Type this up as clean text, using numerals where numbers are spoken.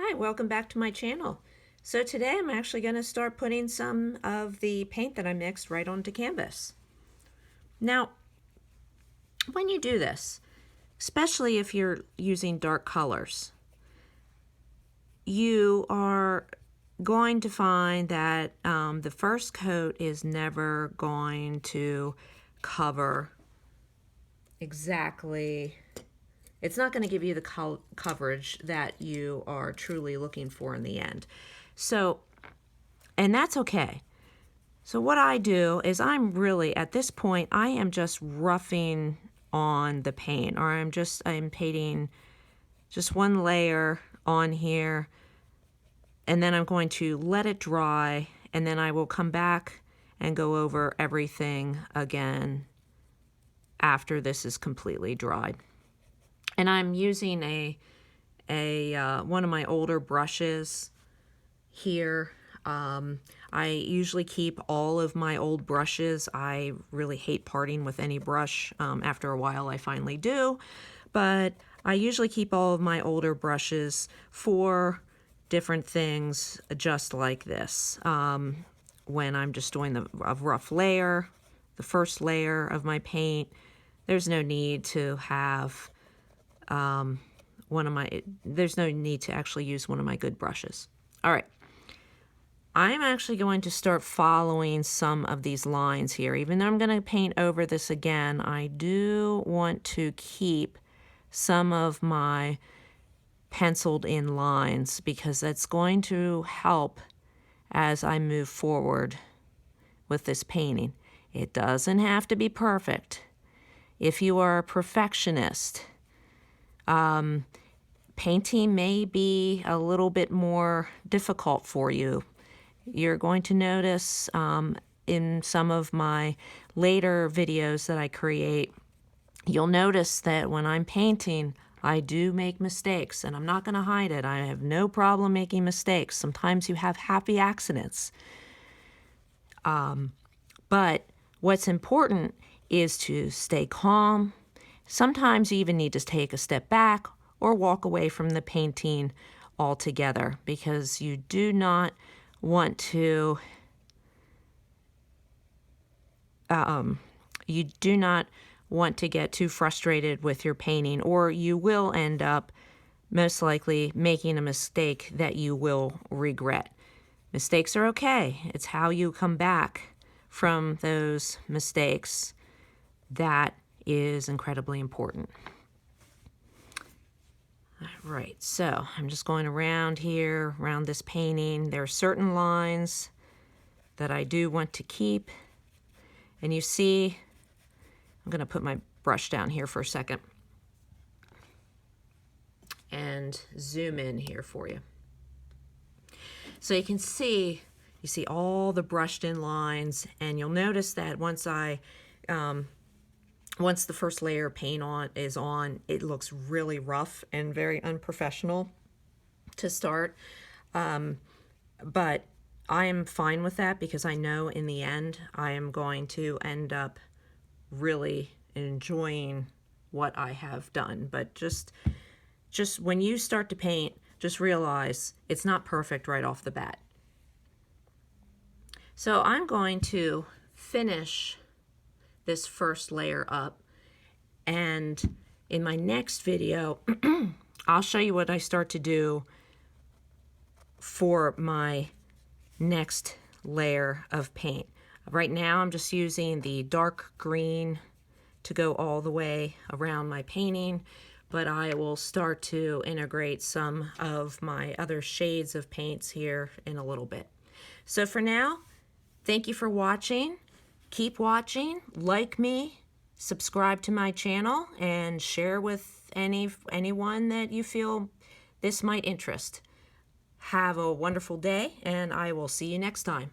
Hi, welcome back to my channel. So today I'm actually going to start putting some of the paint that I mixed right onto canvas. Now, when you do this, especially if you're using dark colors, you are going to find that the first coat is never going to cover exactly. It's not going to give you the coverage that you are truly looking for in the end. So, and that's okay. So what I do is I'm really, at this point, I am just roughing on the paint, or I'm painting just one layer on here, and then I'm going to let it dry, and then I will come back and go over everything again after this is completely dried. And I'm using one of my older brushes here. I usually keep all of my old brushes. I really hate parting with any brush. After a while I finally do, but I usually keep all of my older brushes for different things just like this. When I'm just doing a rough layer, the first layer of my paint, there's no need to have there's no need to actually use one of my good brushes. All right. I'm actually going to start following some of these lines here. Even though I'm going to paint over this again, I do want to keep some of my penciled in lines because that's going to help as I move forward with this painting. It doesn't have to be perfect. If you are a perfectionist, painting may be a little bit more difficult for you. You're going to notice in some of my later videos that I create, you'll notice that when I'm painting, I do make mistakes, and I'm not going to hide it. I have no problem making mistakes. Sometimes you have happy accidents. But what's important is to stay calm. Sometimes you even need to take a step back or walk away from the painting altogether because you do not want to get too frustrated with your painting, or you will end up most likely making a mistake that you will regret. Mistakes are okay. It's how you come back from those mistakes that is incredibly important. All right, so I'm just going around here, around this painting. There are certain lines that I do want to keep. And you see, I'm going to put my brush down here for a second and zoom in here for you. So you can see, you see all the brushed in lines, and you'll notice that once the first layer of paint is on, it looks really rough and very unprofessional to start. But I am fine with that because I know in the end I am going to end up really enjoying what I have done. But just when you start to paint, just realize it's not perfect right off the bat. So I'm going to finish this first layer up, and in my next video I'll show you what I start to do for my next layer of paint. Right now I'm just using the dark green to go all the way around my painting, but I will start to integrate some of my other shades of paints here in a little bit. So for now, thank you for watching. Keep watching, like me, subscribe to my channel, and share with anyone that you feel this might interest. Have a wonderful day, and I will see you next time.